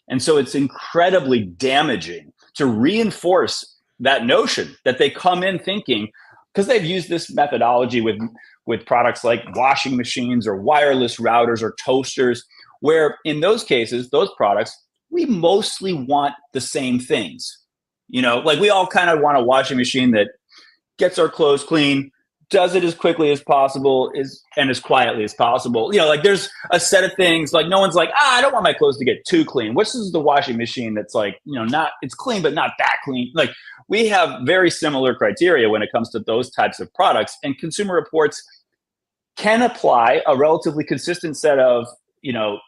And so it's incredibly damaging to reinforce that notion that they come in thinking, because they've used this methodology with products like washing machines or wireless routers or toasters, where in those cases, those products, we mostly want the same things. You know, like we all kind of want a washing machine that gets our clothes clean, does it as quickly as possible, and as quietly as possible. You know, like there's a set of things, like no one's like, I don't want my clothes to get too clean. Which is the washing machine that's like, you know, it's clean, but not that clean. Like we have very similar criteria when it comes to those types of products, and Consumer Reports can apply a relatively consistent set of, you know,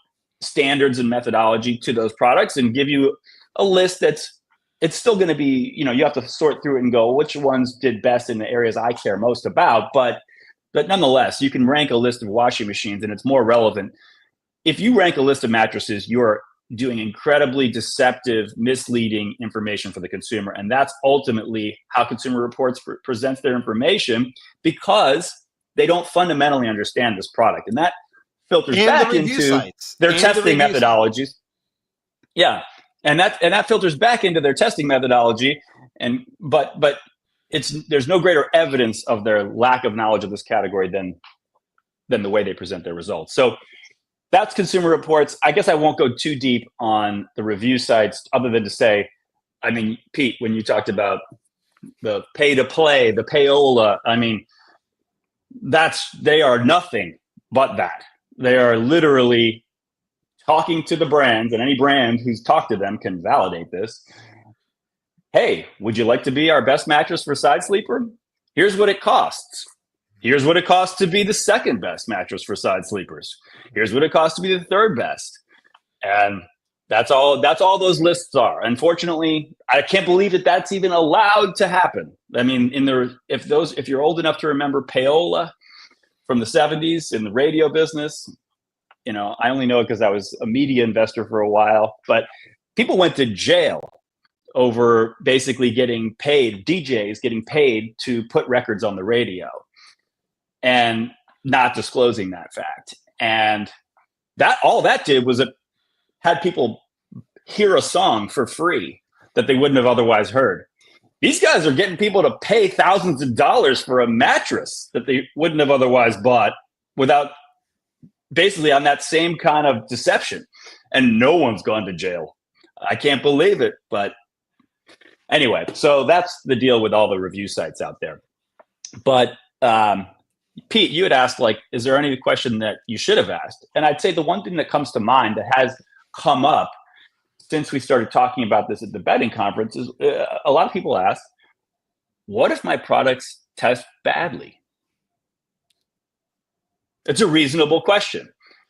standards and methodology to those products and give you a list it's still going to be, you know, you have to sort through it and go, which ones did best in the areas I care most about. But nonetheless, you can rank a list of washing machines and it's more relevant. If you rank a list of mattresses, you're doing incredibly deceptive, misleading information for the consumer. And that's ultimately how Consumer Reports presents their information, because they don't fundamentally understand this product. And that filters back into their testing methodologies. Yeah. And that filters back into their testing methodology, but there's no greater evidence of their lack of knowledge of this category than the way they present their results. So that's Consumer Reports. I guess I won't go too deep on the review sites, other than to say, I mean, Pete, when you talked about the pay to play, the payola, I mean, they are nothing but that. They are literally talking to the brands, and any brand who's talked to them can validate this. Hey, would you like to be our best mattress for side sleeper? Here's what it costs. Here's what it costs to be the second best mattress for side sleepers. Here's what it costs to be the third best. And that's all those lists are. Unfortunately, I can't believe that that's even allowed to happen. I mean, if you're old enough to remember payola from the 70s in the radio business, you know, I only know it because I was a media investor for a while, but people went to jail over basically getting paid, DJs getting paid to put records on the radio and not disclosing that fact. And all that did was it had people hear a song for free that they wouldn't have otherwise heard. These guys are getting people to pay thousands of dollars for a mattress that they wouldn't have otherwise bought without basically on that same kind of deception, and no one's gone to jail. I can't believe it. But anyway, so that's the deal with all the review sites out there. But Pete, you had asked, like, is there any question that you should have asked? And I'd say the one thing that comes to mind that has come up since we started talking about this at the bedding conference is a lot of people ask, what if my products test badly? It's a reasonable question.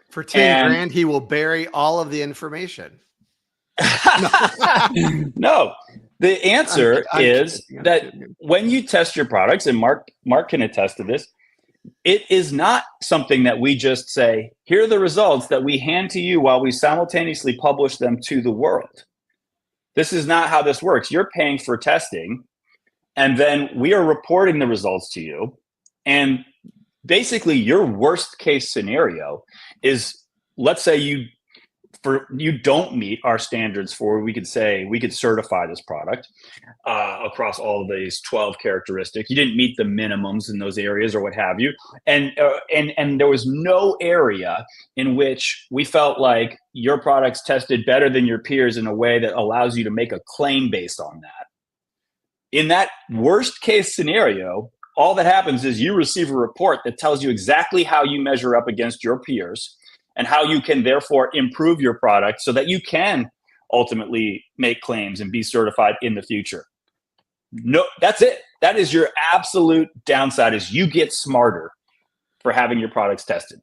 For 10 grand, he will bury all of the information. No, the answer is that when you test your products, and Mark can attest to this, it is not something that we just say, here are the results that we hand to you while we simultaneously publish them to the world. This is not how this works. You're paying for testing, and then we are reporting the results to you. And basically, your worst case scenario is, let's say you don't meet our standards for, we could certify this product across all of these 12 characteristics. You didn't meet the minimums in those areas or what have you. And there was no area in which we felt like your products tested better than your peers in a way that allows you to make a claim based on that. In that worst case scenario, all that happens is you receive a report that tells you exactly how you measure up against your peers. and how you can therefore improve your product so that you can ultimately make claims and be certified in the future. No, that's it. That is your absolute downside, is you get smarter for having your products tested.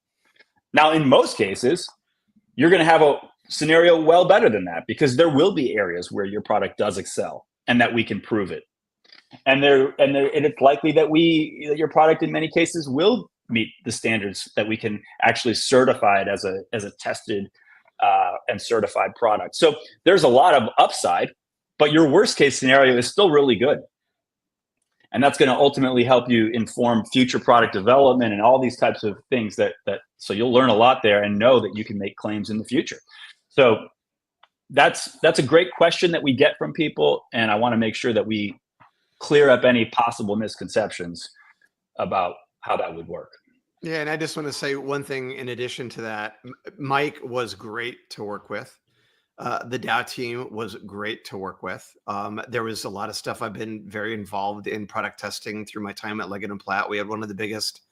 Now, in most cases, you're going to have a scenario well better than that, because there will be areas where your product does excel and that we can prove it. And it's likely that your product in many cases will meet the standards that we can actually certify it as a tested and certified product. So there's a lot of upside, but your worst case scenario is still really good. And that's going to ultimately help you inform future product development and all these types of things so you'll learn a lot there and know that you can make claims in the future. So that's a great question that we get from people. And I want to make sure that we clear up any possible misconceptions about how that would work. Yeah. And I just want to say one thing in addition to that. Mike was great to work with. The Dow team was great to work with. There was a lot of stuff. I've been very involved in product testing through my time at Leggett & Platt. We had one of the biggest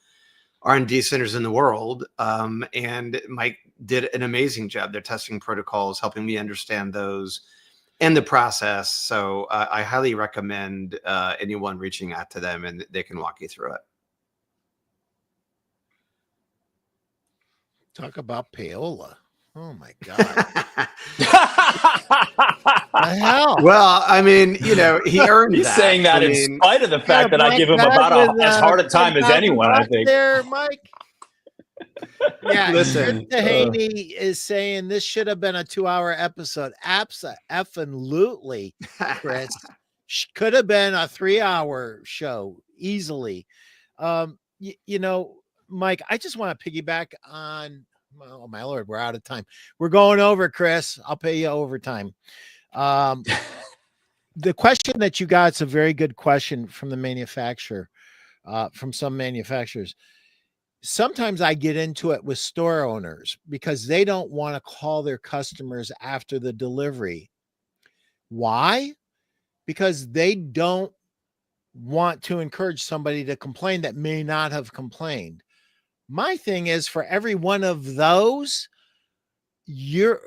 R&D centers in the world. And Mike did an amazing job. Their testing protocols, helping me understand those and the process. So I highly recommend anyone reaching out to them, and they can walk you through it. Talk about payola. Oh my God. The hell? Well, I mean, he earned He's that. saying that in spite of the fact that I give him about as hard a time as anyone, I think. There, Mike. Yeah, listen. Haney is saying this should have been a 2-hour episode. Absolutely, Chris. Could have been a 3-hour show easily. Mike, I just want to piggyback on. Oh my Lord, we're out of time. We're going over, Chris. I'll pay you overtime. The question that you got is a very good question from the manufacturer, from some manufacturers. Sometimes I get into it with store owners because they don't want to call their customers after the delivery. Why? Because they don't want to encourage somebody to complain that may not have complained. My thing is, for every one of those, you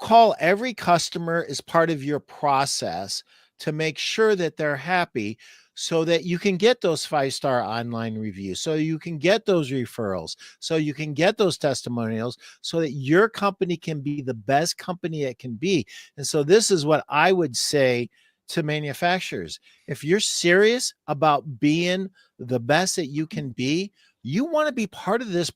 call every customer as part of your process to make sure that they're happy, so that you can get those 5-star online reviews, so you can get those referrals, so you can get those testimonials, so that your company can be the best company it can be. And so this is what I would say to manufacturers. If you're serious about being the best that you can be, you want to be part of this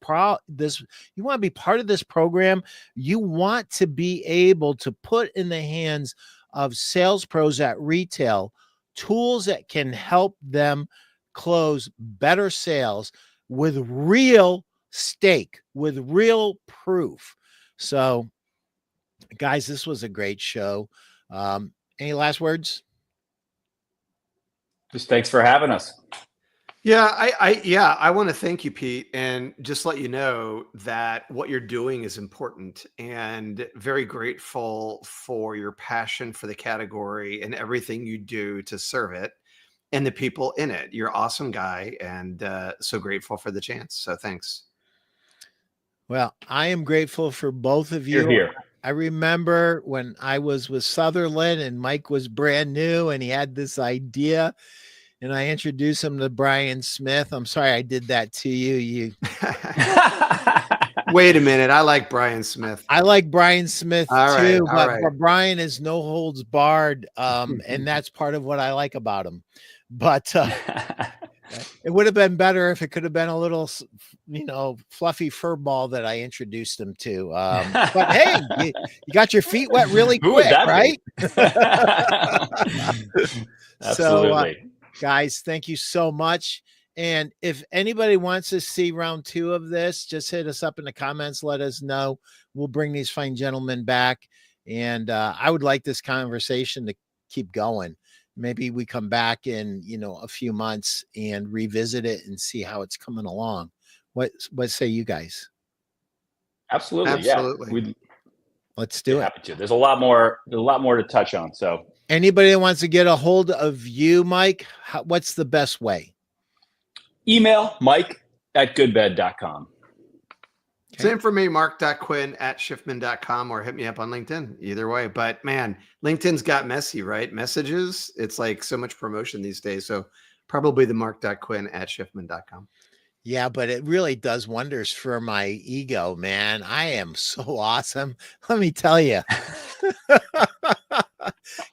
you want to be part of this program. You want to be able to put in the hands of sales pros at retail tools that can help them close better sales with real stake, with real proof. So, guys, this was a great show. Any last words? Just thanks for having us. Yeah, I want to thank you, Pete, and just let you know that what you're doing is important, and very grateful for your passion for the category and everything you do to serve it and the people in it. You're an awesome guy, and so grateful for the chance. So thanks. Well, I am grateful for both of you. You're here. I remember when I was with Sutherland and Mike was brand new and he had this idea. And I introduced him to Brian Smith. I'm sorry I did that to you. Wait a minute. I like Brian Smith. I like Brian Smith too, but Brian is no holds barred. And that's part of what I like about him. But it would have been better if it could have been a little, fluffy fur ball that I introduced him to. But hey, you got your feet wet really quick, right? Absolutely. So, guys, thank you so much. And if anybody wants to see round 2 of this, just hit us up in the comments. Let us know. We'll bring these fine gentlemen back. And I would like this conversation to keep going. Maybe we come back in, a few months and revisit it and see how it's coming along. What say you guys? Absolutely. Yeah. Let's do it. Happy to. There's a lot more to touch on. So anybody that wants to get a hold of you, Mike, what's the best way? Email Mike@goodbed.com. Same for me, mark.quinn@shifman.com, or hit me up on LinkedIn. Either way. But man, LinkedIn's got messy, right? Messages. It's like so much promotion these days. So probably the mark.quinn@shifman.com. Yeah, but it really does wonders for my ego, man. I am so awesome. Let me tell you.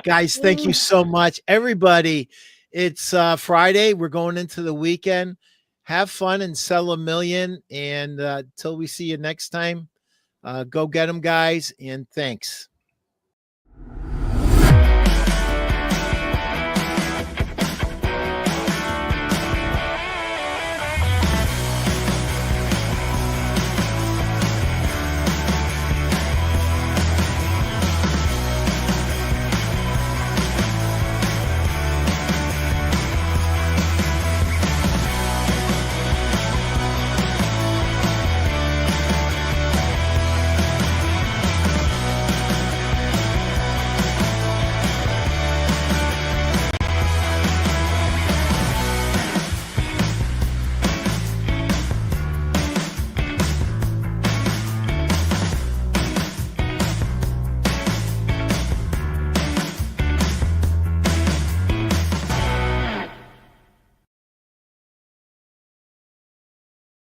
Guys, thank you so much. Everybody, it's Friday. We're going into the weekend. Have fun and sell 1 million. And till we see you next time, go get them, guys. And thanks.